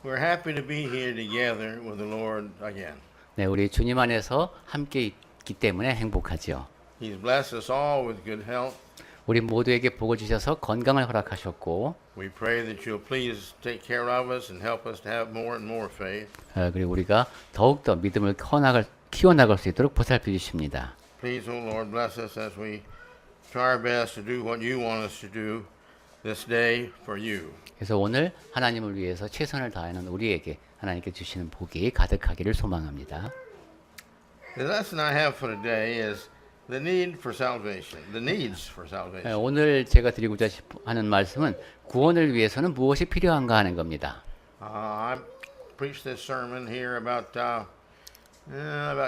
We're happy to be here together with the Lord again. 네, 우리 주님 안에서 함께 있기 때문에 행복하죠. He's blessed us all with good health. 우리 모두에게 복을 주셔서 건강을 허락하셨고, We pray that you'll please take care of us and help us to have more and more faith. 그리고 우리가 더욱더 믿음을 키워나갈 수 있도록 보살펴 주십니다. Please, O Lord, bless us as we try our best to do what you want us to do this day for you. 그래서 오늘 하나님을 위해서 최선을 다하는 우리에게 하나님께 주시는 복이 가득하기를 소망합니다. The lesson I have for today is the need for salvation, the needs for salvation. 오늘 제가 드리고자 하는 말씀은 구원을 위해서는 무엇이 필요한가 하는 겁니다. I preached this sermon here about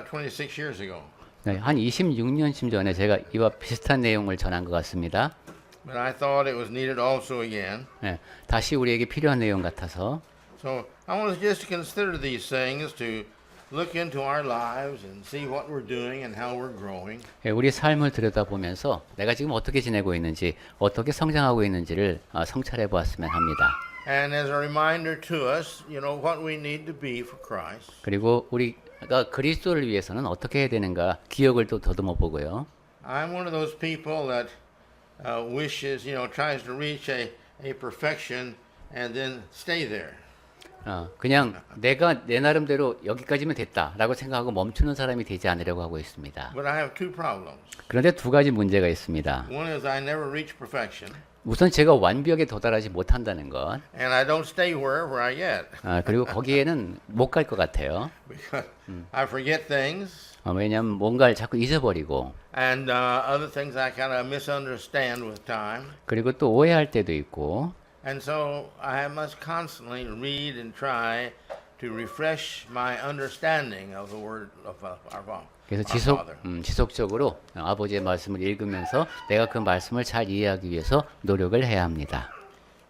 26 years ago. 네, 한 26년쯤 전에 제가 이와 비슷한 내용을 전한 것 같습니다. But I thought it was needed also again. 네, 다시 우리에게 필요한 내용 같아서 So I want us just to consider these things, to look into our lives and see what we're doing and how we're growing. 우리 삶을 들여다보면서 내가 지금 어떻게 지내고 있는지, 어떻게 성장하고 있는지를 성찰해 보았으면 합니다. And as a reminder to us, what we need to be for Christ. 그리고 우리가 그리스도를 위해서는 어떻게 해야 되는가 기억을 또 더듬어 보고요. I'm one of those people that wishes, tries to reach a perfection and then stay there. 그냥 내가 내 나름대로 여기까지면 됐다라고 생각하고 멈추는 사람이 되지 않으려고 하고 있습니다. But I have two problems. 그런데 두 가지 문제가 있습니다. One is I never reach perfection. 우선 제가 완벽에 도달하지 못한다는 것, And I don't stay where I get. 그리고 거기에는 못 갈 것 같아요. Because I forget things. 왜냐하면 뭔가를 자꾸 잊어버리고, And other things I kind of misunderstand with time. 그리고 또 오해할 때도 있고, And so I must constantly read and try to refresh my understanding of the word of our 그래서 Father. 지속적으로 아버지의 말씀을 읽으면서 내가 그 말씀을 잘 이해하기 위해서 노력을 해야 합니다.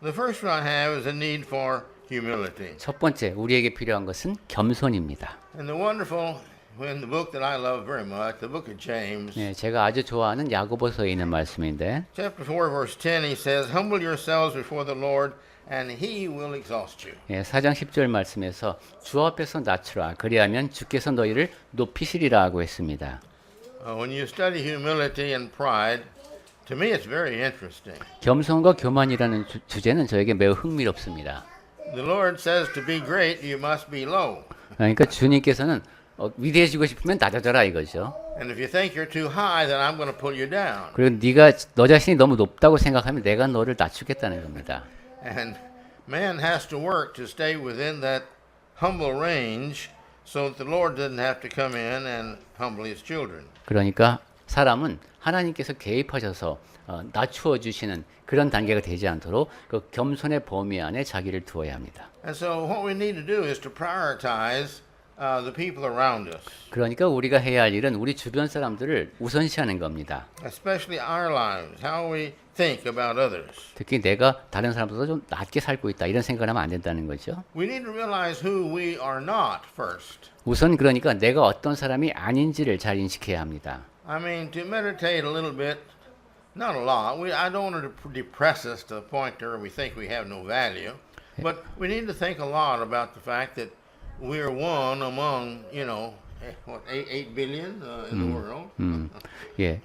The first one I have is a need for humility. 첫 번째, 우리에게 필요한 것은 겸손입니다. And the wonderful, in the book that I love very much, the book of James, 네, 제가 아주 좋아하는 야고보서에 있는 말씀인데, chapter 4, verse 10, he says, Humble yourselves before the Lord, and he will exalt you. 4장 10절 말씀에서 주 앞에서 낮추라, 그리하면 주께서 너희를 높이시리라 하고 했습니다. When you study humility and pride, to me it's very interesting. 겸손과 교만이라는 주제는 저에게 매우 흥미롭습니다. The Lord says to be great, you must be low. 그러니까 주님께서는 위대해지고 싶으면 낮아져라 이거죠. And if you think you're too high, then I'm going to pull you down. 그리고 너 자신이 너무 높다고 생각하면 내가 너를 낮추겠다는 겁니다. And man has to work to stay within that humble range so that the Lord doesn't have to come in and humble his children. 그러니까 사람은 하나님께서 개입하셔서 낮추어 주시는 그런 단계가 되지 않도록 그 겸손의 범위 안에 자기를 두어야 합니다. And so what we need to do is to prioritize the people around us, 그러니까 우리가 해야 할 일은 우리 주변 사람들을 우선시하는 겁니다. especially our lives, how we think about others. 특히 내가 다른 사람보다 좀 낮게 살고 있다 이런 생각을 하면 안 된다는 거죠. We need to realize who we are not first. 우선 그러니까 내가 어떤 사람이 아닌지를 잘 인식해야 합니다. I mean, to meditate a little bit, not a lot. I don't want to depress us to the point where we think we have no value, but we need to think a lot about the fact that we're one among, 8 billion in the world. 예,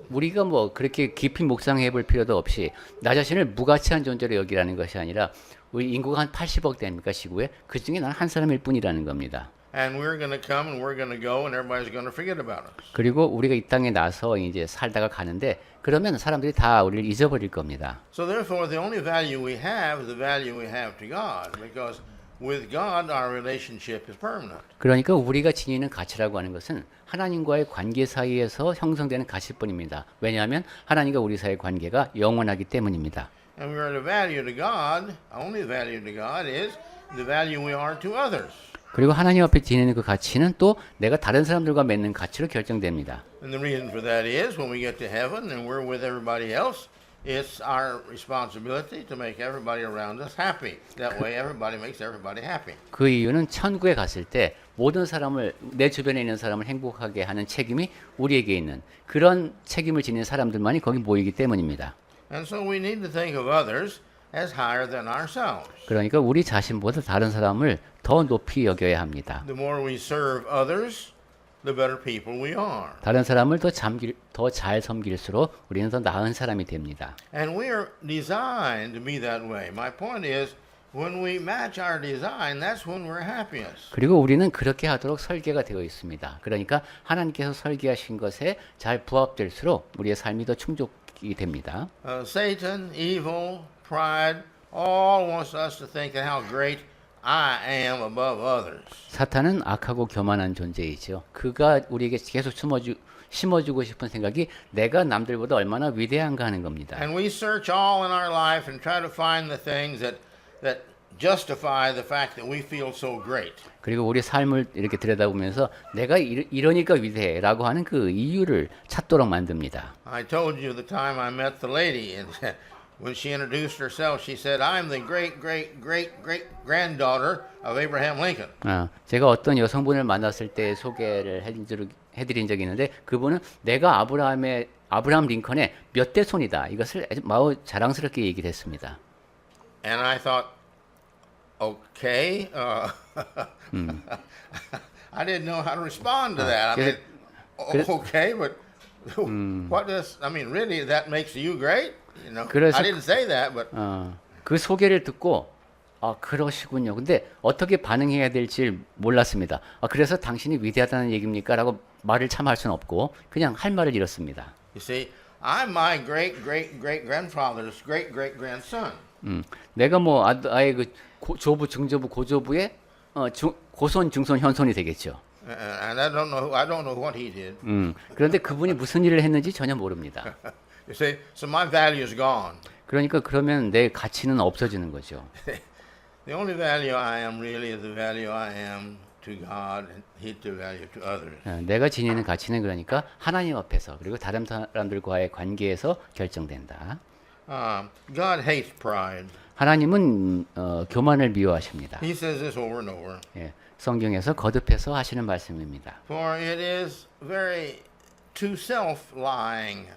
우리가 뭐 그렇게 깊이 묵상해 볼 필요도 없이 나 자신을 무가치한 존재로 여기라는 것이 아니라 우리 인구가 한 80억 됩니까 지구에? 그 중에 나는 한 사람일 뿐이라는 겁니다. And we're going to come and we're going to go and everybody's going to forget about us. 그리고 우리가 이 땅에 나서 이제 살다가 가는데 그러면 사람들이 다 우리를 잊어버릴 겁니다. So therefore, the only value we have is the value we have to God, because with God our relationship is permanent. 그러니까 우리가 지니는 가치라고 하는 것은 하나님과의 관계 사이에서 형성되는 가치뿐입니다. 왜냐하면 하나님과 우리 사이의 관계가 영원하기 때문입니다. And we are the value to God, only value to God is the value we are to others. 그리고 하나님 앞에 지니는 그 가치는 또 내가 다른 사람들과 맺는 가치로 결정됩니다. And the reason for that is when we get to heaven and we're with everybody else, it's our responsibility to make everybody around us happy. That way everybody makes everybody happy. 그 이유는 천국에 갔을 때 모든 사람을 내 주변에 있는 사람을 행복하게 하는 책임이 우리에게 있는 그런 책임을 지닌 사람들만이 거기 모이기 때문입니다. And so we need to think of others as higher than ourselves. 그러니까 우리 자신보다 다른 사람을 더 높이 여겨야 합니다. The more we serve others, the better people we are. 다른 사람을 더 잘 섬길수록 우리는 더 나은 사람이 됩니다. And we are designed to be that way. My point is, when we match our design, that's when we're happiest. 그리고 우리는 그렇게 하도록 설계가 되어 있습니다. 그러니까 하나님께서 설계하신 것에 잘 부합될수록 우리의 삶이 더 충족이 됩니다. Satan, evil, pride, all wants us to think of how great I am above others. 사탄은 악하고 교만한 존재이죠. 그가 우리에게 계속 심어주고 싶은 생각이 내가 남들보다 얼마나 위대한가 하는 겁니다. And we search all in our life and try to find the things that justify the fact that we feel so great. 그리고 우리 삶을 이렇게 들여다보면서 내가 이러니까 위대해라고 하는 그 이유를 찾도록 만듭니다. I told you the time I met the lady, and when she introduced herself, she said, "I'm the great, great, great, great granddaughter of Abraham Lincoln." 제가 어떤 여성분을 만났을 때 소개를 해드린 적이 있는데 그분은 내가 아브라함 링컨의 몇 대 손이다. 이것을 아주 마우 자랑스럽게 얘기를 했습니다. And I thought, okay, I didn't know how to respond to that. I mean, okay, but what does, I mean, really, that makes you great? You know, I didn't say that, but. 그 소개를 듣고 그러시군요. 근데 어떻게 반응해야 될지 몰랐습니다. 그래서 당신이 위대하다는 얘기입니까? 라고 말을 참 할 수는 없고 그냥 할 말을 잃었습니다. You see, I'm my great, great, great grandfather's great, great grandson. 내가 뭐 아예 그 조부, 증조부, 고조부의 고손, 중손, 현손이 되겠죠. And I don't know what he did. 그런데 그분이 무슨 일을 했는지 전혀 모릅니다. You see, so my value is gone. 그러니까 그러면 내 가치는 없어지는 거죠. The only value I am really is the value I am to God and He to value to others. 내가 지니는 가치는 그러니까 하나님 앞에서 그리고 다른 사람들과의 관계에서 결정된다. God hates pride. 하나님은 교만을 미워하십니다. He says this over and over. 성경에서 거듭해서 하시는 말씀입니다. For it is very too self-lying.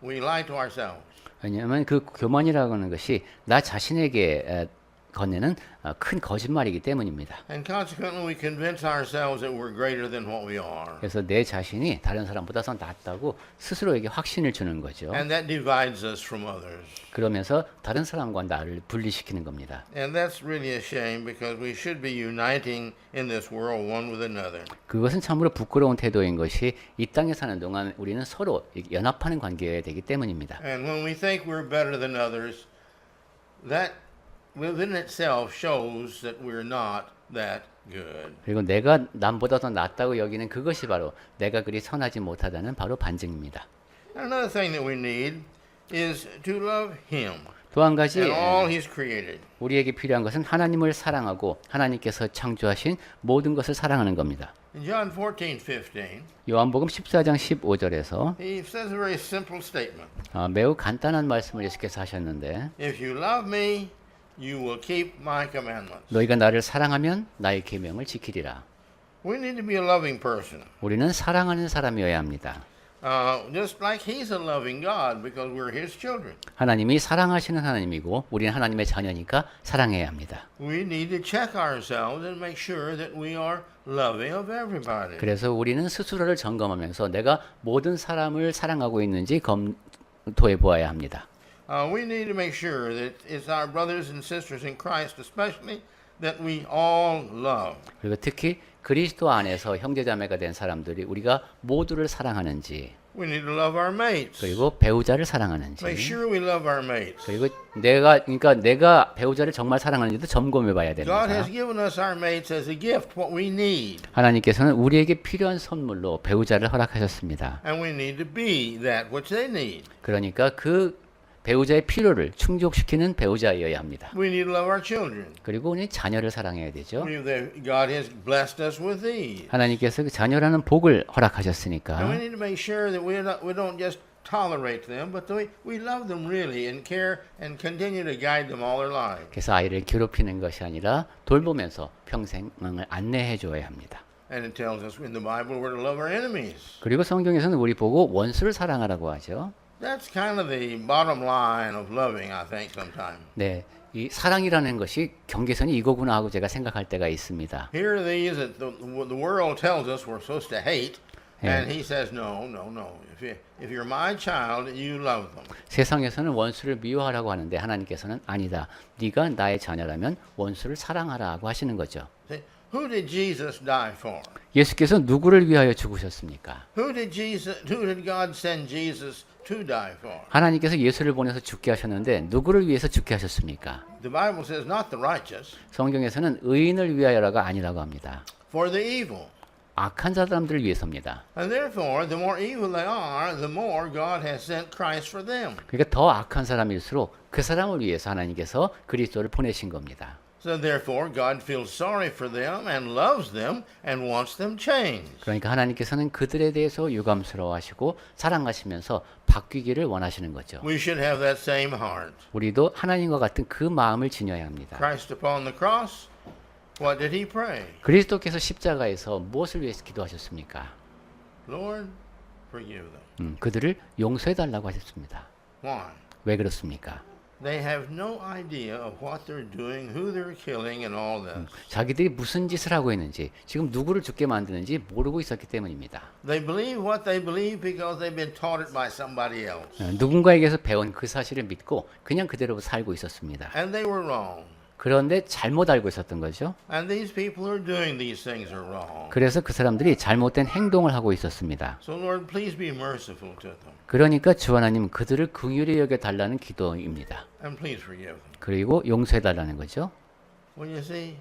We lie to ourselves. 왜냐하면 그 교만이라고 하는 것이 나 자신에게 건네는 큰 거짓말이기 때문입니다. And consequently, we convince ourselves that we're greater than what we are. 그래서 내 자신이 다른 사람보다 더 낫다고 스스로에게 확신을 주는 거죠. And that divides us from others. 그러면서 다른 사람과 나를 분리시키는 겁니다. And that's really a shame because we should be uniting in this world one with another. 그것은 참으로 부끄러운 태도인 것이 이 땅에 사는 동안 우리는 서로 연합하는 관계여야 되기 때문입니다. And when we think we're better than others, that within itself shows that we're not that good. 그리고 내가 남보다 더 낫다고 여기는 그것이 바로 내가 그리 선하지 못하다는 바로 반증입니다. Another thing that we need is to love Him 또 한 가지 and all He's created. 우리에게 필요한 것은 하나님을 사랑하고 하나님께서 창조하신 모든 것을 사랑하는 겁니다. In John 14:15, 요한복음 14장 15절에서 He says a very simple statement. 매우 간단한 말씀을 예수께서 하셨는데 If you love me, you will keep my commandments. 너희가 나를 사랑하면 나의 계명을 지키리라. We need to be a loving person. 우리는 사랑하는 사람이어야 합니다. Just like He's a loving God because we're His children. 하나님이 사랑하시는 하나님이고 우리는 하나님의 자녀니까 사랑해야 합니다. We need to check ourselves and make sure that we are loving of everybody. 그래서 우리는 스스로를 점검하면서 내가 모든 사람을 사랑하고 있는지 검토해 보아야 합니다. We need to make sure that it's our brothers and sisters in Christ especially that we all love. 그리고 특히 그리스도 안에서 형제자매가 된 사람들이 우리가 모두를 사랑하는지 We need to love our mates. 그리고 배우자를 사랑하는지 Make sure we love our mates. 그리고 내가 배우자를 정말 사랑하는지도 점검해 봐야 God 됩니다. has given us our mates as a gift, what we need. 하나님께서는 우리에게 필요한 선물로 배우자를 허락하셨습니다. And we need to be that which they need. 그러니까 그 배우자의 필요를 충족시키는 배우자여야 합니다. We need to love our children. 그리고 우리 자녀를 사랑해야 되죠. God has blessed us with these. 하나님께서 그 자녀라는 복을 And we 허락하셨으니까 need to make sure that we don't just tolerate them, but we love them really and care and continue to guide them all their lives. 그래서 아이를 괴롭히는 것이 아니라 돌보면서 평생을 안내해 줘야 합니다. And it tells us in the Bible we're to love our enemies. 그리고 성경에서는 우리 보고 원수를 사랑하라고 하죠. That's kind of the bottom line of loving, I think, sometimes. 네, 이 사랑이라는 것이 경계선이 이거구나 하고 제가 생각할 때가 있습니다. Here are these that the world tells us we're supposed to hate, and he says, no, no, no. If you're my child, you love them. 세상에서는 원수를 미워하라고 하는데 하나님께서는 아니다. 네가 나의 자녀라면 원수를 사랑하라고 하시는 거죠. See, who did Jesus die for? 예수께서 누구를 위하여 죽으셨습니까? Who did God send Jesus to die for? 하나님께서 예수를 보내서 죽게 하셨는데 누구를 위해서 죽게 하셨습니까? The Bible says not the righteous, 성경에서는 의인을 위하여라가 아니라고 합니다. for the evil. 악한 사람들을 위해서입니다. And therefore, the more evil they are, the more God has sent Christ for them. 그러니까 더 악한 사람일수록 그 사람을 위해서 하나님께서 그리스도를 보내신 겁니다. So therefore, God feels sorry for them and loves them and wants them changed. 그러니까 하나님께서는 그들에 대해서 유감스러워하시고 사랑하시면서 바뀌기를 원하시는 거죠. We should have that same heart. 우리도 하나님과 같은 그 마음을 지녀야 합니다. Christ upon the cross, what did he pray? 그리스도께서 십자가에서 무엇을 위해서 기도하셨습니까? Lord, forgive them. 그들을 용서해 달라고 하셨습니다. Why? 왜 그렇습니까? They have no idea of what they're doing, who they're killing, and all this. 자기들이 무슨 짓을 하고 있는지, 지금 누구를 죽게 만드는지 모르고 있었기 때문입니다. They believe what they believe because they've been taught it by somebody else. 누군가에게서 배운 그 사실을 믿고 그냥 그대로 살고 있었습니다. And they were wrong. 그런데 잘못 알고 있었던 거죠. And these people who are doing these things are wrong. 그래서 그 사람들이 잘못된 행동을 하고 있었습니다. So Lord, please be merciful to them. 그러니까 주 하나님 그들을 긍휼히 여겨 달라는 기도입니다. And please forgive them. 그리고 용서해 달라는 거죠. Well, you see,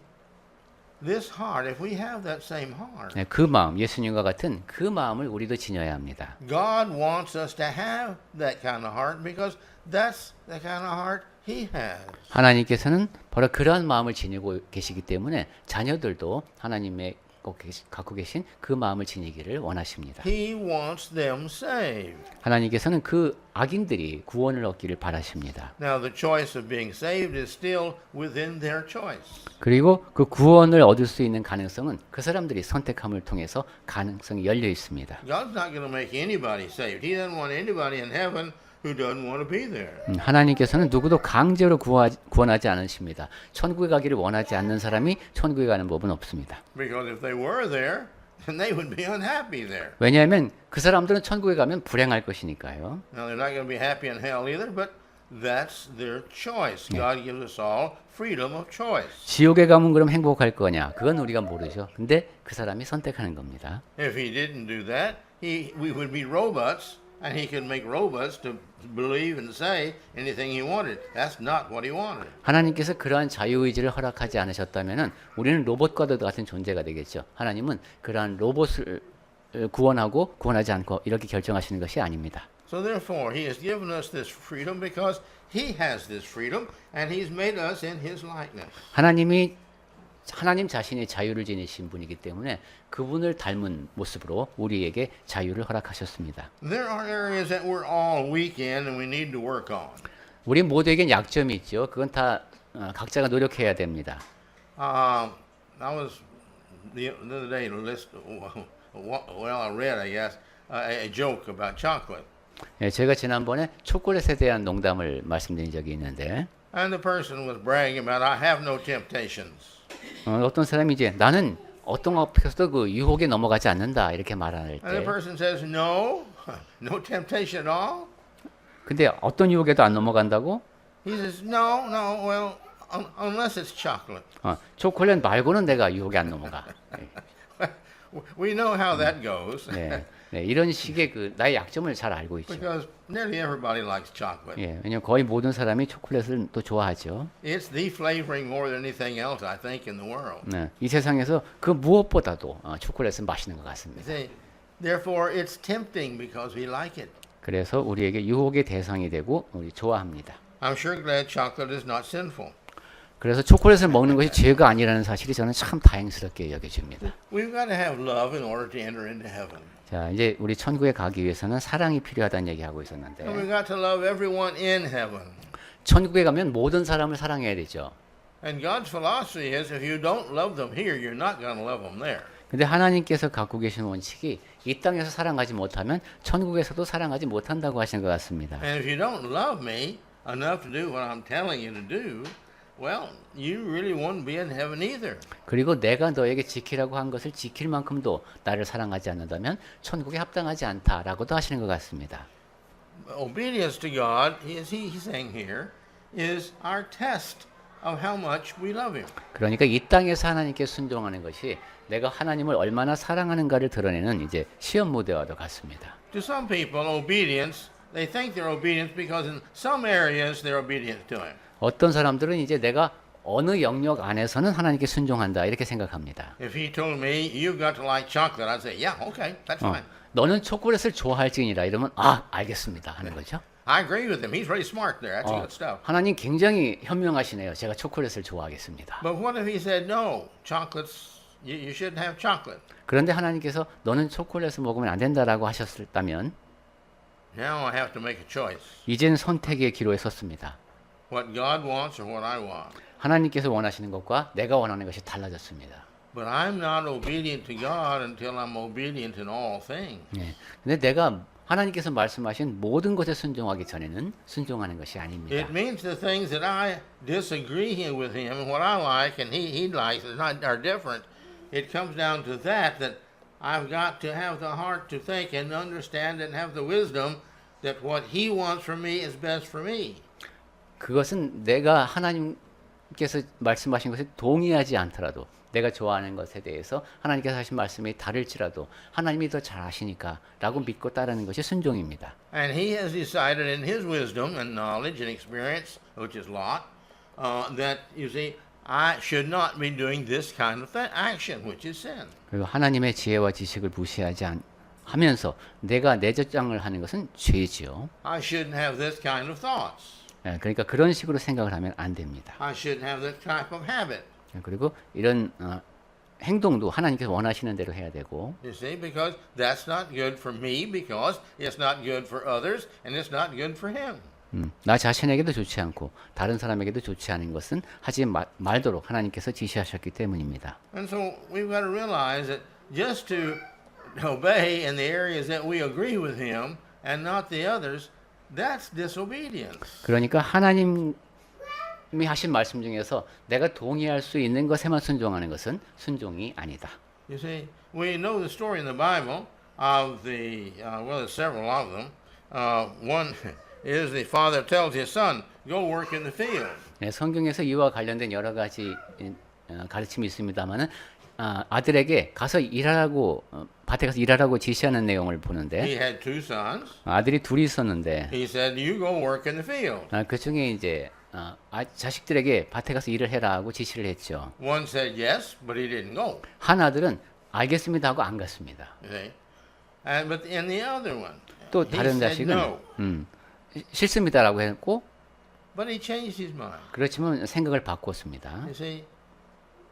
this heart, if we have that same heart, 네, 그 마음, 예수님과 같은 그 마음을 우리도 지녀야 합니다. God wants us to have that kind of heart because that's the kind of heart He has. 하나님께서는 바로 그러한 마음을 지니고 계시기 때문에 자녀들도 하나님의 갖고 계신 그 마음을 지니기를 원하십니다. He wants them saved. 하나님께서는 그 악인들이 구원을 얻기를 바라십니다. Now, the choice of being saved is still within their choice. 그리고 그 구원을 얻을 수 있는 가능성은 그 사람들이 선택함을 통해서 가능성이 열려 있습니다. God's not going to make anybody saved. He doesn't want anybody in heaven who doesn't want to be there. 하나님께서는 누구도 강제로 구원하지 않으십니다. 천국에 가기를 원하지 않는 사람이 천국에 가는 법은 없습니다. Because if they were there, then they would be unhappy there. 왜냐하면 그 사람들은 천국에 가면 불행할 것이니까요. Now, they're not going to be happy in hell either, but that's their choice. God gives us all freedom of choice. 지옥에 가면 그럼 행복할 거냐? 그건 우리가 모르죠. 근데 그 사람이 선택하는 겁니다. If he didn't do that, we would be robots, and he could make robots to believe and say anything he wanted. That's not what he wanted. 하나님께서 그러한 자유의지를 허락하지 않으셨다면 우리는 로봇과도 같은 존재가 되겠죠. 하나님은 그러한 로봇을 구원하고 구원하지 않고 이렇게 결정하시는 것이 아닙니다. So therefore, he has given us this freedom because he has this freedom, and he's made us in his likeness. 하나님 자신이 자유를 지니신 분이기 때문에 그분을 닮은 모습으로 우리에게 자유를 허락하셨습니다. There are areas that we're all weak in and we need to work on. 우리 모두에겐 약점이 있죠. 그건 다 각자가 노력해야 됩니다. I was the other day I read, I guess, a joke about chocolate. 예, 제가 지난번에 초콜릿에 대한 농담을 말씀드린 적이 있는데 And the person was bragging about, I have no temptations. 어떤 사람이 이제 나는 어떤 앞에서도 그 유혹에 넘어가지 않는다 이렇게 말할 And the 때 person says, no, no temptation at all. 근데 어떤 유혹에도 안 넘어간다고? He says, no, well, unless it's chocolate. 초콜릿 말고는 내가 유혹에 안 넘어가. We know how that goes. 네, 이런 식의 그 나의 약점을 잘 알고 있죠. Because nearly everybody likes chocolate. 예, 왜냐면 거의 모든 사람이 초콜릿을 또 좋아하죠. It's the flavoring more than anything else, I think, in the world. 네, 이 세상에서 그 무엇보다도 초콜릿은 맛있는 것 같습니다. See, therefore, it's tempting because we like it. 그래서 우리에게 유혹의 대상이 되고 우리 좋아합니다. I'm sure glad chocolate is not sinful. 그래서 초콜릿을 먹는 것이 죄가 아니라는 사실이 저는 참 다행스럽게 여겨집니다. We've got to have love in order to enter into heaven. 자, 이제 우리 천국에 가기 위해서는 사랑이 필요하다는 얘기하고 And we've 있었는데 got to love everyone in heaven. 천국에 가면 모든 사람을 사랑해야 되죠. And God's philosophy is if you don't love them here, you're not going to love them there. 근데 하나님께서 갖고 계신 원칙이 이 땅에서 사랑하지 못하면 천국에서도 사랑하지 못한다고 하시는 것 같습니다. And if you don't love me enough to do what I'm telling you to do, well, you really won't be in heaven either. 그리고 내가 너에게 지키라고 한 것을 지킬 만큼도 나를 사랑하지 않는다면 천국에 합당하지 않다라고도 하시는 것 같습니다. Obedience to God, he's saying here, is our test of how much we love Him. 그러니까 이 땅에서 하나님께 순종하는 것이 내가 하나님을 얼마나 사랑하는가를 드러내는 이제 시험 무대와도 같습니다. To some people, obedience, they think they're obedient because in some areas they're obedient to Him. 어떤 사람들은 이제 내가 어느 영역 안에서는 하나님께 순종한다 이렇게 생각합니다. If He told me, you've got to like chocolate, I'd say, yeah, okay, that's fine. 너는 초콜릿을 좋아할지니라 이러면 아 알겠습니다 하는 거죠. I agree with him. He's really smart there. That's good stuff. 하나님 굉장히 현명하시네요. 제가 초콜릿을 좋아하겠습니다. But what if he said, no, chocolates, you shouldn't have chocolate. 그런데 하나님께서 너는 초콜릿을 먹으면 안 된다라고 하셨다면 Now I have to make a choice. 이젠 선택의 기로에 섰습니다. What God wants or what I want. 하나님께서 원하시는 것과 내가 원하는 것이 달라졌습니다. But I'm not obedient to God until I'm obedient in all things. 네. 근데 내가 하나님께서 말씀하신 모든 것에 순종하기 전에는 순종하는 것이 아닙니다. It means the things that I disagree with him and what I like and he likes are different. It comes down to that I've got to have the heart to think and understand and have the wisdom that what he wants from me is best for me. 그것은 내가 하나님께서 말씀하신 것에 동의하지 않더라도 내가 좋아하는 것에 대해서 하나님께서 하신 말씀이 다를지라도 하나님이 더 잘 아시니까 라고 믿고 따르는 것이 순종입니다. And he has decided in his wisdom and knowledge and experience, which is Lot, that you see, I should not be doing this kind of action, which is sin. 그리고 하나님의 지혜와 지식을 무시하지 하면서 내가 내 주장을 하는 것은 죄지요. I shouldn't have this kind of thoughts. 그러니까 그런 식으로 생각을 하면 안 됩니다. I shouldn't have this type of habit. 그리고 이런 행동도 하나님께서 원하시는 대로 해야 되고 You see, because that's not good for me, because it's not good for others, and it's not good for him. 나 자신에게도 좋지 않고 다른 사람에게도 좋지 않은 것은 하지 말도록 하나님께서 지시하셨기 때문입니다. And so we've got to realize that just to obey in the areas that we agree with him and not the others, that's disobedience. 그러니까 하나님이 하신 말씀 중에서 내가 동의할 수 있는 것에만 순종하는 것은 순종이 아니다. You see, we know the story in the Bible of well, there's several of them. One is the father tells his son, go work in the field. 네, 성경에서 이와 관련된 여러 가지 가르침이 있습니다만은 아들에게 가서 일하라고 밭에 가서 일하라고 지시하는 내용을 보는데 He had two sons. 아들이 둘이 있었는데 He said, you go work in the field. 그 중에 이제 자식들에게 밭에 가서 일을 해라 하고 지시를 했죠. One said yes, but he didn't go. 한 아들은 알겠습니다 하고 안 갔습니다. You see? But in the other one, 또 he 다른 said 자식은 no. 싫습니다라고 했고 But he changed his mind. 그렇지만 생각을 바꿨습니다. You see,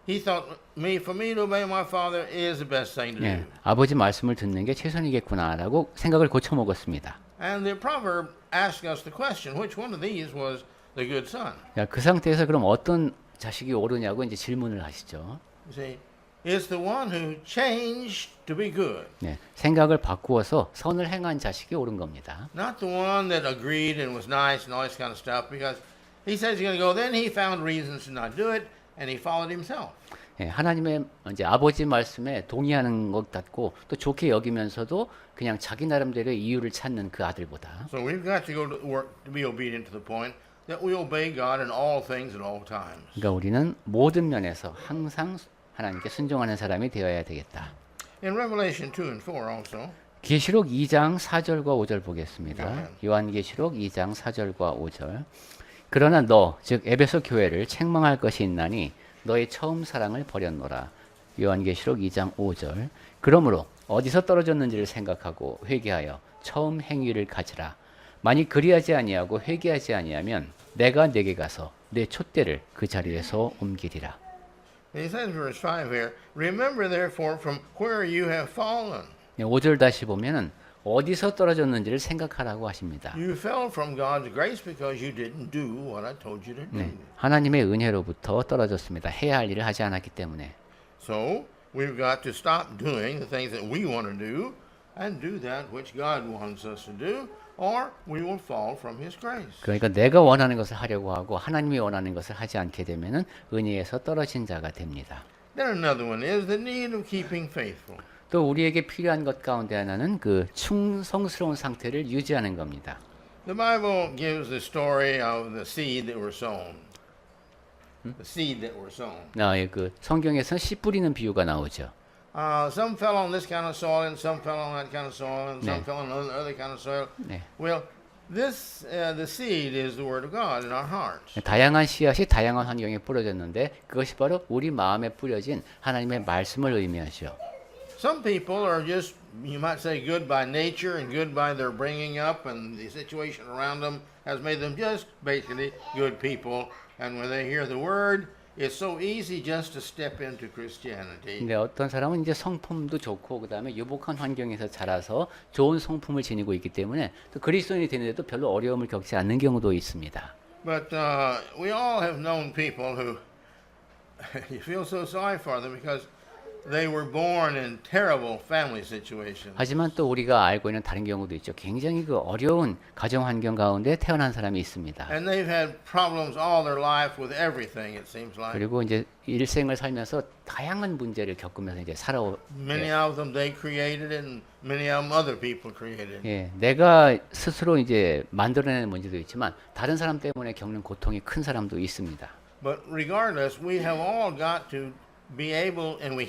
he thought for me to obey my father is the best thing to 예, do. 아버지 말씀을 듣는 게 최선이겠구나라고 생각을 고쳐 먹었습니다. And the proverb asks us the question: which one of these was the good son? 그 상태에서 그럼 어떤 자식이 옳으냐고 이제 질문을 하시죠. You see, it's the one who changed to be good, 네, 생각을 바꾸어서 선을 행한 자식이 옳은 겁니다. not the one that agreed and was nice and all this kind of stuff. Because he says he's going to go, then he found reasons to not do it, and he followed himself. 예, 하나님의 이제 아버지 말씀에 동의하는 것 같고 또 좋게 여기면서도 그냥 자기 나름대로 이유를 찾는 그 아들보다 So we've got to go to work to be obedient to the point that we obey God in all things at all times. 그러니까 우리는 모든 면에서 항상 하나님께 순종하는 사람이 되어야 되겠다. In Revelation 2 and 4 also, 계시록 2장 4절과 5절 보겠습니다. 네. 요한계시록 2장 4절과 5절. 그러나 너, 즉 에베소 교회를 책망할 것이 있나니 너의 처음 사랑을 버렸노라. 요한계시록 2장 5절. 그러므로 어디서 떨어졌는지를 생각하고 회개하여 처음 행위를 가지라. 만일 그리하지 아니하고 회개하지 아니하면 내가 내게 가서 내 촛대를 그 자리에서 옮기리라. he says in verse 5 here, remember therefore from where you have fallen. 5절 다시 보면은 어디서 떨어졌는지를 생각하라고 하십니다. You fell from God's grace because you didn't do what I told you to do. 네, 하나님의 은혜로부터 떨어졌습니다. 해야 할 일을 하지 않았기 때문에. So we've got to stop doing the things that we want to do and do that which God wants us to do, or we will fall from His grace. 그러니까 내가 원하는 것을 하려고 하고 하나님이 원하는 것을 하지 않게 되면은 은혜에서 떨어진 자가 됩니다. Then another one is the need of keeping faithful. 또 우리에게 필요한 것 가운데 하나는 그 충성스러운 상태를 유지하는 겁니다. The Bible gives the story of the seed that were sown. The seed that were sown. 예, 그 성경에서는 씨 뿌리는 비유가 나오죠. Some fell on this kind of soil, and some fell on that kind of soil, and some 네. fell on other kind of soil. 네. Well, the seed is the Word of God in our hearts. 다양한 씨앗이 다양한 환경에 뿌려졌는데 그것이 바로 우리 마음에 뿌려진 하나님의 말씀을 의미하죠. Some people are just, you might say, good by nature and good by their bringing up, and the situation around them has made them just basically good people. And when they hear the Word, it's so easy just to step into Christianity. 근데 어떤 사람은 이제 성품도 좋고 그다음에 유복한 환경에서 자라서 좋은 성품을 지니고 있기 때문에 또 그리스도인이 되는데도 별로 어려움을 겪지 않는 경우도 있습니다. But we all have known people who you feel so sorry for them because they were born in terrible family situations. 하지만 또 우리가 알고 있는 다른 경우도 있죠. 굉장히 그 어려운 가정 환경 가운데 태어난 사람이 있습니다. And they've had problems all their life with everything, it seems like. 그리고 이제 일생을 살면서 다양한 문제를 겪으면서 이제 Many of them they created and many of them other people created. 예, 내가 스스로 이제 만들어내는 문제도 있지만 다른 사람 때문에 겪는 고통이 큰 사람도 있습니다. But regardless, we have all got to be able, and we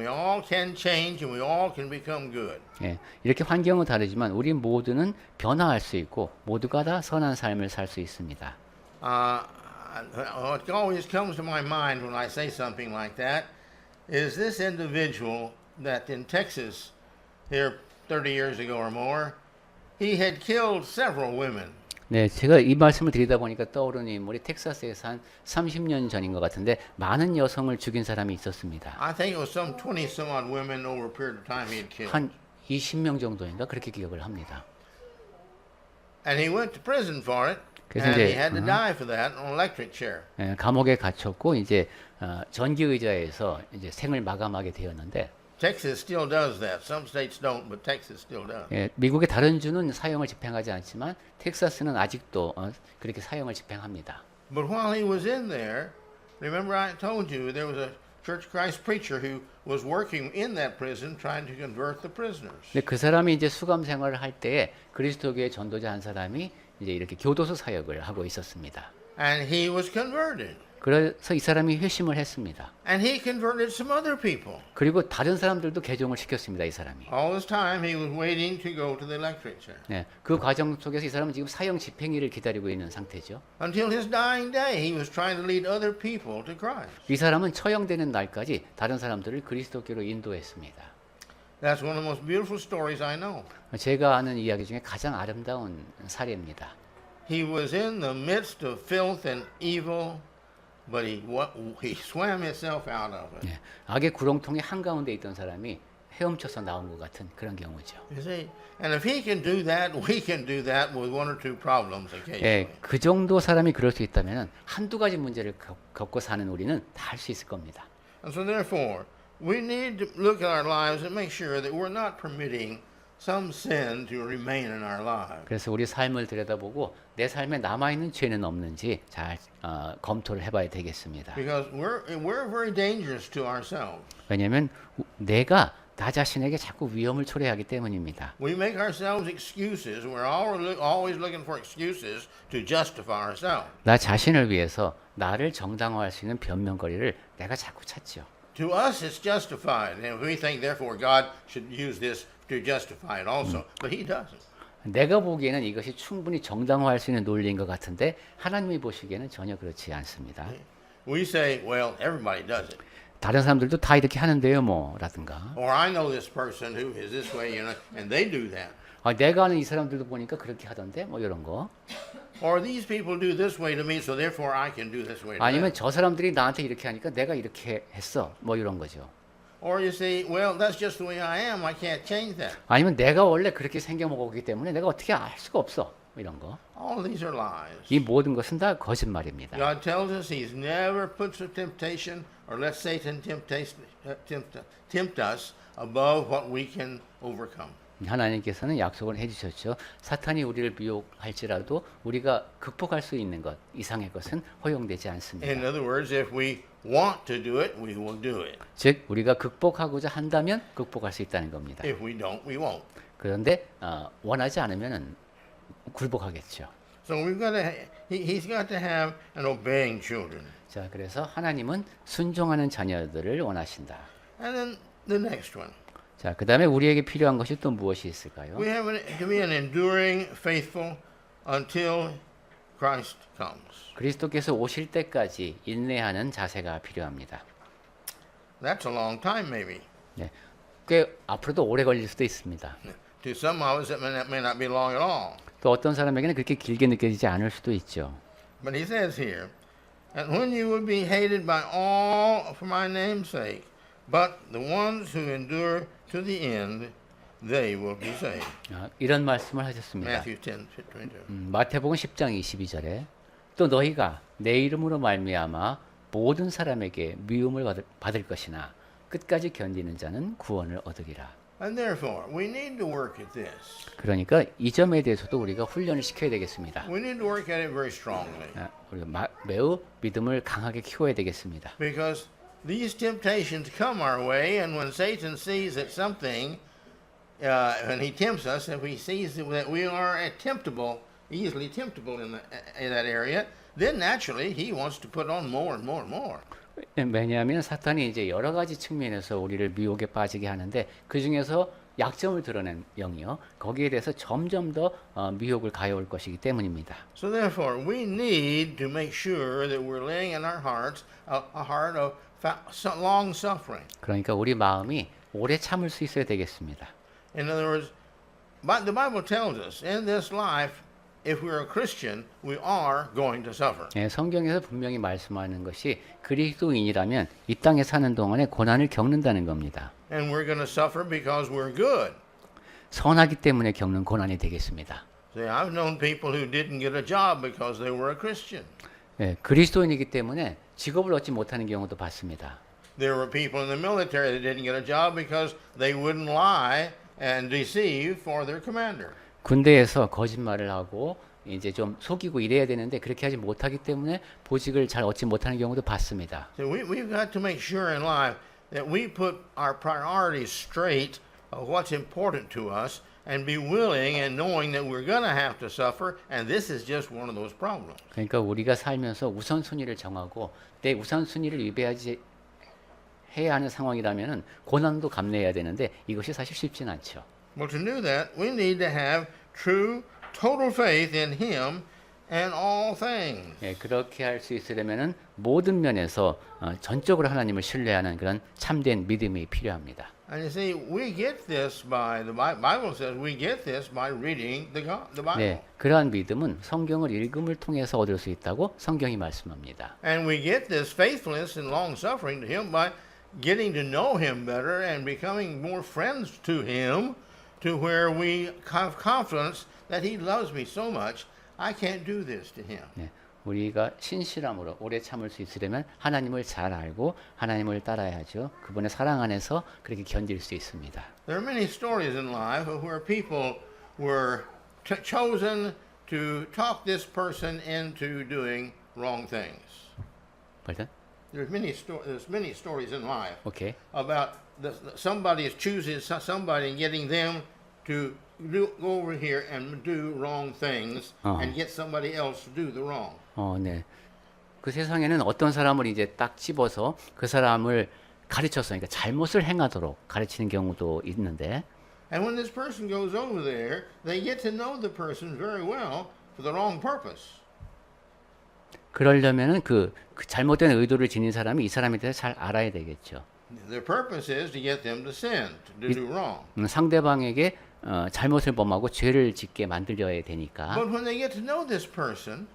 all can change and we all can become good. 예, 이렇게 환경은 다르지만 우리 모두는 변화할 수 있고 모두가 다 선한 삶을 살 수 있습니다. What always comes to my mind when I say something like that is this individual that in Texas here 30 years ago or more, he had killed several women. 네, 제가 이 말씀을 드리다 보니까 떠오르는 인물이 텍사스에서 한 30년 전인 것 같은데 많은 여성을 죽인 사람이 있었습니다. I think it was some 20 some odd women over a period of time he had killed. 한 20명 정도인가 그렇게 기억을 합니다. And he went to prison for it. 그래서 And he 이제 had to die for that on an electric chair. 예, 감옥에 갇혔고 이제 전기 의자에서 이제 생을 마감하게 되었는데 Texas still does that. Some states don't, but Texas still does. 예, 미국의 다른 주는 사형을 집행하지 않지만 텍사스는 아직도 그렇게 사형을 집행합니다. But while he was in there, remember I told you there was a Church of Christ preacher who was working in that prison trying to convert the prisoners. 근데 그 사람이 이제 수감 생활을 할 때에 그리스도교의 전도자 한 사람이 이제 이렇게 교도소 사역을 하고 있었습니다. And he was converted. 그래서 이 사람이 회심을 했습니다. And he converted some other people. 그리고 다른 사람들도 개종을 시켰습니다. 이 사람이. All this time he was waiting to go to the electric chair. 네, 그 과정 속에서 이 사람은 지금 사형 집행일을 기다리고 있는 상태죠. Until his dying day, he was trying to lead other people to Christ. 이 사람은 처형되는 날까지 다른 사람들을 그리스도교로 인도했습니다. That's one of the most beautiful stories I know. 제가 아는 이야기 중에 가장 아름다운 사례입니다. He was in the midst of filth and evil, but he swam himself out of it. 네, 악의 구렁텅이 한가운데 있던 사람이 헤엄쳐서 나온 것 같은 그런 경우죠. You see, and if he can do that, we can do that with one or two problems occasionally. 예, 그 정도 사람이 그럴 수 있다면 한두 가지 문제를 겪고 사는 우리는 다 할 수 있을 겁니다. And so therefore, we need to look at our lives and make sure that we're not permitting some sin to remain in our lives. 그래서 우리 삶을 들여다보고 내 삶에 남아있는 죄는 없는지 잘 검토를 해봐야 되겠습니다. Because we're very dangerous to ourselves. 왜냐하면 내가 나 자신에게 자꾸 위험을 초래하기 때문입니다. We make ourselves excuses. We're always looking for excuses to justify ourselves. 나 자신을 위해서 나를 정당화할 수 있는 변명거리를 내가 자꾸 찾죠. To us, it's justified, and we think therefore God should use this to justify it also, but He doesn't. 내가 보기에는 이것이 충분히 정당화할 수 있는 논리인 것 같은데 하나님이 보시기에는 전혀 그렇지 않습니다. We say, well, everybody does it. 다른 사람들도 다 이렇게 하는데요, 뭐라든가. Or I know this person who is this way, and they do that. 내가 아는 이 사람들도 보니까 그렇게 하던데, 뭐 이런 거. Or these people do this way to me, so therefore I can do this way to 아니면 them. 저 사람들이 나한테 이렇게 하니까 내가 이렇게 했어, 뭐 이런 거죠. Or you say, well, that's just the way I am. I can't change that. 아니면 내가 원래 그렇게 생겨먹었기 때문에 내가 어떻게 알 수가 없어. 이런 거. All these are lies. 이 모든 것은 다 거짓말입니다. God tells us He's never put a temptation or let Satan tempt us above what we can overcome. 하나님께서는 약속을 해주셨죠. 사탄이 우리를 미혹할지라도 우리가 극복할 수 있는 것 이상의 것은 허용되지 않습니다. In other words, if we want to do it, we will do it. 즉 우리가 극복하고자 한다면 극복할 수 있다는 겁니다. If we don't, we won't. 그런데 원하지 않으면은 굴복하겠죠. So we've got to. He's got to have an obeying children. 자, 그래서 하나님은 순종하는 자녀들을 원하신다. And then the next one. 자, 그다음에 우리에게 필요한 것이 또 무엇이 있을까요? We have to be an enduring, faithful until Christ comes. 그리스도께서 오실 때까지 인내하는 자세가 필요합니다. That's a long time, maybe. 네, 꽤 앞으로도 오래 걸릴 수도 있습니다. To some of us, it may not be long at all. 또 어떤 사람에게는 그렇게 길게 느껴지지 않을 수도 있죠. But he says here, and when you will be hated by all for my name's sake, but the ones who endure to the end, they will be saved. 이런 말씀을 하셨습니다. Matthew 10:22. 마태복음 10장 22절에 또 너희가 내 이름으로 말미암아 모든 사람에게 미움을 받을 것이나 끝까지 견디는 자는 구원을 얻으리라. And therefore, we need to work at this. 그러니까 이 점에 대해서도 우리가 훈련을 시켜야 되겠습니다. We need to work at it very strongly. 우리가 매우 믿음을 강하게 키워야 되겠습니다. Because these temptations come our way, and when Satan sees that something, when he tempts us, if he sees that we are temptable, easily temptable in that area, then naturally he wants to put on more and more and more. 왜냐하면 사탄이 이제 여러 가지 측면에서 우리를 미혹에 빠지게 하는데 그 중에서 약점을 드러낸 영이요. 거기에 대해서 점점 더 미혹을 가해올 것이기 때문입니다. So therefore, we need to make sure that we're laying in our hearts a heart of long suffering. 그러니까 우리 마음이 오래 참을 수 있어야 되겠습니다. In other words, the Bible tells us in this life, if we're a Christian, we are going to suffer. 예, 성경에서 분명히 말씀하는 것이 그리스도인이라면 이 땅에 사는 동안에 고난을 겪는다는 겁니다. And we're going to suffer because we're good. 선하기 때문에 겪는 고난이 되겠습니다. See, I've known people who didn't get a job because they were a Christian. 예, 그리스도인이기 때문에 직업을 얻지 못하는 경우도 봤습니다. There were people in the military that didn't get a job because they wouldn't lie and deceive for their commander. 군대에서 거짓말을 하고 이제 좀 속이고 이래야 되는데 그렇게 하지 못하기 때문에 보직을 잘 얻지 못하는 경우도 봤습니다. So we've got to make sure in life that we put our priorities straight of what's important to us and be willing and knowing that we're going to have to suffer, and this is just one of those problems. 그러니까 우리가 살면서 우선순위를 정하고 내 우선순위를 위배하지 해야 하는 상황이라면은 고난도 감내해야 되는데 이것이 사실 쉽진 않죠. Well, to do that, we need to have true, total faith in Him and all things. 예, 그렇게 할 수 있으려면은 모든 면에서 전적으로 하나님을 신뢰하는 그런 참된 믿음이 필요합니다. And you see, we get this by the Bible says we get this by reading the Bible. 네, 그러한 믿음은 성경을 읽음을 통해서 얻을 수 있다고 성경이 말씀합니다. And we get this faithfulness and long suffering to Him by getting to know Him better and becoming more friends to Him, to where we have confidence that He loves me so much, I can't do this to Him. 네, 우리가 신실함으로 오래 참을 수 있으려면 하나님을 잘 알고 하나님을 따라야죠. 그분의 사랑 안에서 그렇게 견딜 수 있습니다. There are many stories in life where people were chosen to talk this person into doing wrong things. 벌든? There's many stories in life 오케이. about somebody is choosing somebody and getting them to go over here and do wrong things and get somebody else to do the wrong. 네. 그 세상에는 어떤 사람을 이제 딱 집어서 그 사람을 가르쳐서 그러니까 잘못을 행하도록 가르치는 경우도 있는데 And when this person goes over there, they get to know the person very well for the wrong purpose. 그러려면은 그 잘못된 의도를 지닌 사람이 이 사람에 대해서 잘 알아야 되겠죠. Their purpose is to get them to sin, to do wrong. 상대방에게 잘못을 범하고 죄를 짓게 만들려야 되니까. But when they get to know this person,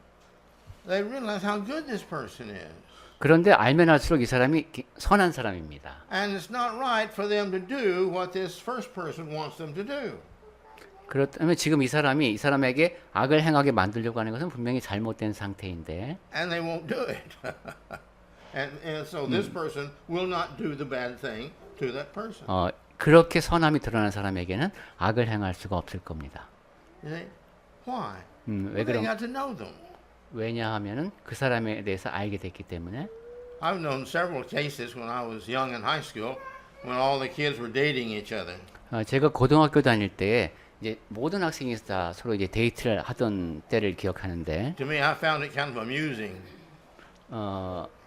they realize how good this person is. 그런데 알면 알수록 이 사람이 선한 사람입니다. And it's not right for them to do what this first person wants them to do. 그렇다면 지금 이 사람에게 악을 행하게 만들려고 하는 것은 분명히 잘못된 상태인데 and they won't do it. And so this person will not do the bad thing to that person. 그렇게 선함이 드러난 사람에게는 악을 행할 수가 없을 겁니다. You see? Why? 왜 Well, they 그런? got to know them. 왜냐하면은 그 사람에 대해서 알게 됐기 때문에. I've known several cases when I was young in high school when all the kids were dating each other. 제가 고등학교 다닐 때에 이제 모든 학생이 다 서로 이제 데이트를 하던 때를 기억하는데 To me, I found it kind of amusing.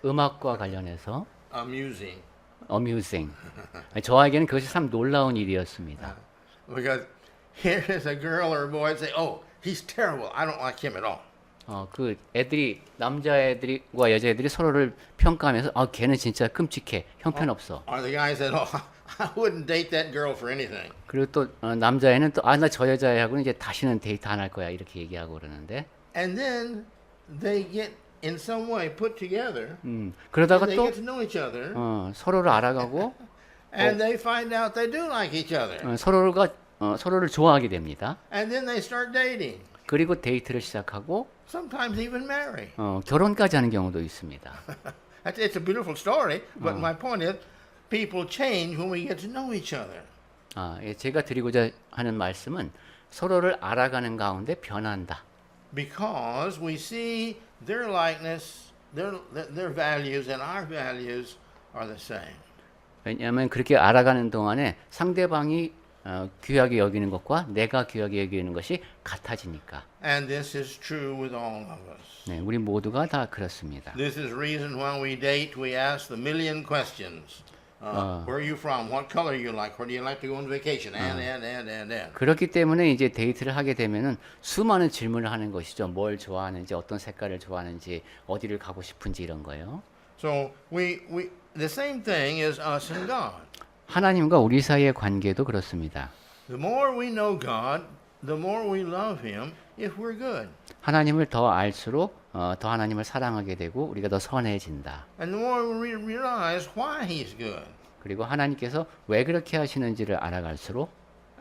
음악과 관련해서 Amusing. amusing. 저에게는 그것이 참 놀라운 일이었습니다. Because here is a girl or a boy and say, oh, he's terrible. I don't like him at all. 그 애들이 남자애들과 여자애들이 서로를 평가하면서 걔는 진짜 끔찍해, 형편없어. Or the guy said, oh, I wouldn't date that girl for anything. 그리고 또 남자애는 또 나 저 여자애하고는 이제 다시는 데이트 안 할 거야 이렇게 얘기하고 그러는데. And then they get in some way put together. 그러다가 And they 또 get to know each other. 서로를 알아가고 And they find out they do like each other. 서로를 좋아하게 됩니다. And then they start dating. 그리고 데이트를 시작하고 Sometimes even marry. 결혼까지 하는 경우도 있습니다. It's a beautiful story, but my point is, people change when we get to know each other. 제가 드리고자 하는 말씀은 서로를 알아가는 가운데 변한다. Because we see their likeness, their values and our values are the same. 왜냐하면 그렇게 알아가는 동안에 상대방이 귀하게 여기는 것과 내가 귀하게 여기는 것이 같아지니까. And this is true with all of us. 네, 우리 모두가 다 그렇습니다. This is the reason when we date, we ask the million questions. Where are you from? What color you like? Where do you like to go on vacation? And. 그렇기 때문에 이제 데이트를 하게 되면은 수많은 질문을 하는 것이죠. 뭘 좋아하는지, 어떤 색깔을 좋아하는지, 어디를 가고 싶은지 이런 거요. So the same thing is us and God. 하나님과 우리 사이의 관계도 그렇습니다. The more we know God, the more we love Him if we're good. 하나님을 더 알수록 더 하나님을 사랑하게 되고 우리가 더 선해진다. And the more we realize why He's good. 그리고 하나님께서 왜 그렇게 하시는지를 알아갈수록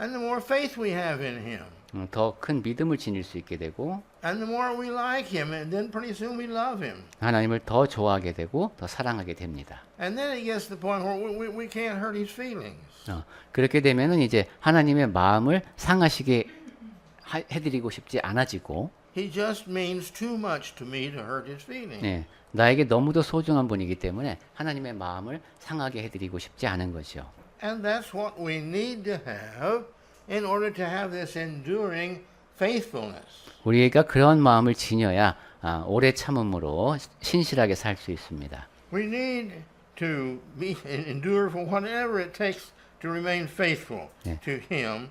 And the more faith we have in Him. 더 큰 믿음을 지닐 수 있게 되고 And the more we like Him, and then pretty soon we love Him. 하나님을 더 좋아하게 되고 더 사랑하게 됩니다. And then it gets to the point where we can't hurt His feelings. 그렇게 되면은 이제 하나님의 마음을 상하시게 해드리고 싶지 않아지고 He just means too much to me to hurt His feelings. 네, 나에게 너무도 소중한 분이기 때문에 하나님의 마음을 상하게 해드리고 싶지 않은 거죠. And that's what we need to have in order to have this enduring faithfulness. 우리가 그런 마음을 지녀야 오래 참음으로 신실하게 살 수 있습니다. We need to endure for whatever it takes to remain faithful to Him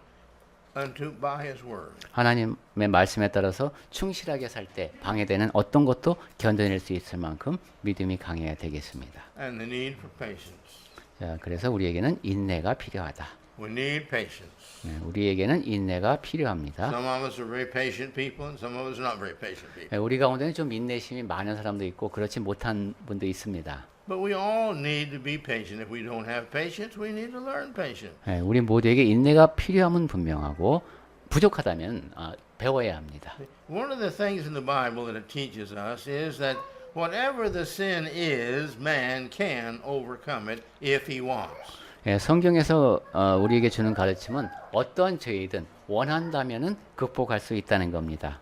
and by His Word. 하나님의 말씀에 따라서 충실하게 살 때 방해되는 어떤 것도 견뎌낼 수 있을 만큼 믿음이 강해야 되겠습니다. And the need for patience. 자, 그래서 우리에게는 인내가 필요하다. We need patience. 네, 우리에게는 인내가 필요합니다. Some of us are very patient people, and some of us are not very patient people. 네, 우리 가운데는 좀 인내심이 많은 사람도 있고 그렇지 못한 분도 있습니다. But we all need to be patient. If we don't have patience, we need to learn patience. 네, 우리 모두에게 인내가 필요함은 분명하고 부족하다면 배워야 합니다. One of the things in the Bible that it teaches us is that whatever the sin is, man can overcome it if he wants. 예, 성경에서 우리에게 주는 가르침은 어떤 죄이든 원한다면은 극복할 수 있다는 겁니다.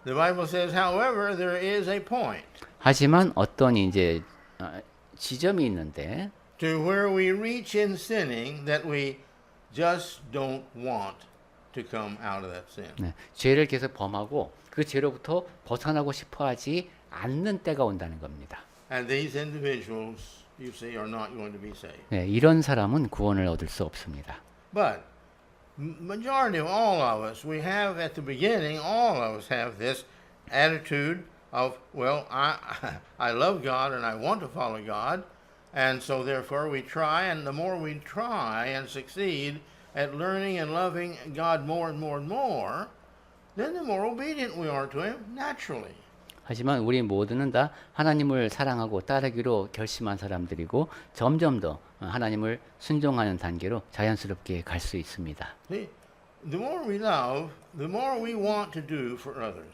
The Bible says, however, there is a point 하지만 어떤 이제 지점이 있는데 to where we reach in sinning that we just don't want to come out of that sin. 네, 죄를 계속 범하고 그 죄로부터 벗어나고 싶어하지 않는 때가 온다는 겁니다. And these individuals, you see, are not going to be saved. 네, 이런 사람은 구원을 얻을 수 없습니다. But majority of all of us, we have at the beginning, all of us have this attitude of, well, I love God and I want to follow God, and so therefore we try, and the more we try and succeed at learning and loving God more and more and more, then the more obedient we are to Him naturally. 하지만 우리 모두는 다 하나님을 사랑하고 따르기로 결심한 사람들이고 점점 더 하나님을 순종하는 단계로 자연스럽게 갈 수 있습니다. See, the more we love, the more we want to do for others.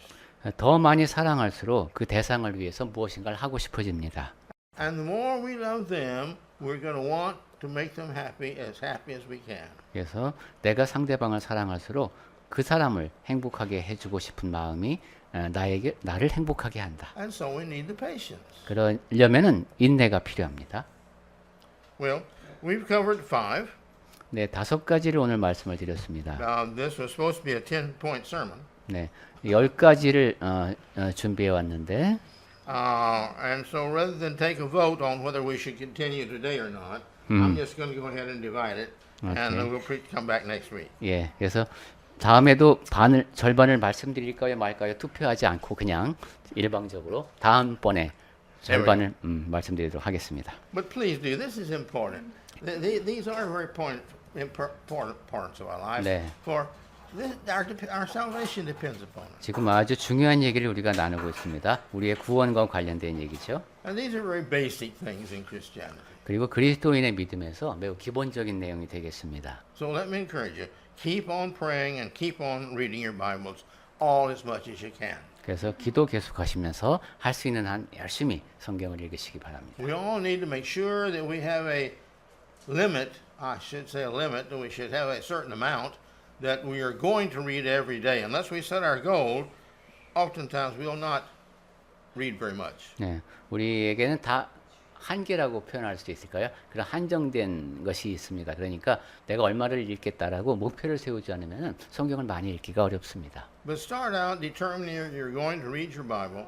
더 많이 사랑할수록 그 대상을 위해서 무엇인가를 하고 싶어집니다. And the more we love them, we're going to want to make them happy as we can. 그래서 내가 상대방을 사랑할수록 그 사람을 행복하게 해주고 싶은 마음이 나를 행복하게 한다. And so we need the patience. 그러려면은 인내가 필요합니다. Well, we've covered 5. 네, 5가지를 오늘 말씀을 드렸습니다. This was supposed to be a 10-point sermon. 네, 10가지를 준비해 왔는데 And so rather than take a vote on whether we should continue today or not, I'm just going to go ahead and divide it, and Okay. we'll come back next week. 예, 그래서 다음에도 절반을 말씀드릴까요 말까요 투표하지 않고 그냥 일방적으로 다음번에 절반을 말씀드리도록 하겠습니다. But please do. This is important. These are very important parts of our lives. 네. For our salvation depends upon it. 지금 아주 중요한 얘기를 우리가 나누고 있습니다. 우리의 구원과 관련된 얘기죠. And these are very basic things in Christianity. 그리고 그리스도인의 믿음에서 매우 기본적인 내용이 되겠습니다. So let me encourage you. Keep on praying and keep on reading your Bibles all as much as you can. 그래서 기도 계속하시면서 할 수 있는 한 열심히 성경을 읽으시기 바랍니다. We all need to make sure that we have a limit, I should say a limit, that we should have a certain amount that we are going to read every day. Unless we set our goal, oftentimes we will not read very much. 네, 우리에게는 다 한계라고 표현할 수도 있을까요? 그런 한정된 것이 있습니다. 그러니까 내가 얼마를 읽겠다라고 목표를 세우지 않으면 성경을 많이 읽기가 어렵습니다. But start out determining you're going to read your Bible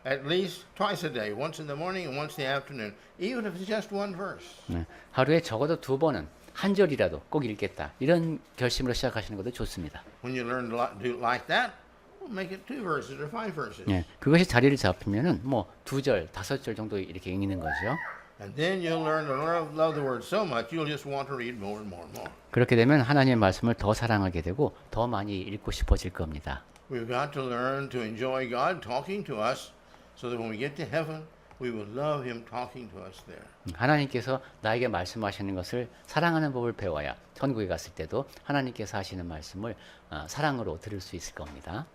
at least twice a day, once in the morning and once in the afternoon, even if it's just one verse. 네, 하루에 적어도 2번은 한 절이라도 꼭 읽겠다. 이런 결심으로 시작하시는 것도 좋습니다. When you learn to do like that, well, make it 2 verses or 5 verses. 네, 그것이 자리를 잡히면은 뭐 2절, 5절 정도 이렇게 읽는 거죠. And then you'll learn to love the Word so much, you'll just want to read more and more and more. 그렇게 되면 하나님의 말씀을 더 사랑하게 되고 더 많이 읽고 싶어질 겁니다. We've got to learn to enjoy God talking to us so that when we get to heaven, we will love Him talking to us there. 하나님께서 나에게 말씀하시는 것을 사랑하는 법을 배워야 천국에 갔을 때도 하나님께서 하시는 말씀을 사랑으로 들을 수 있을 겁니다.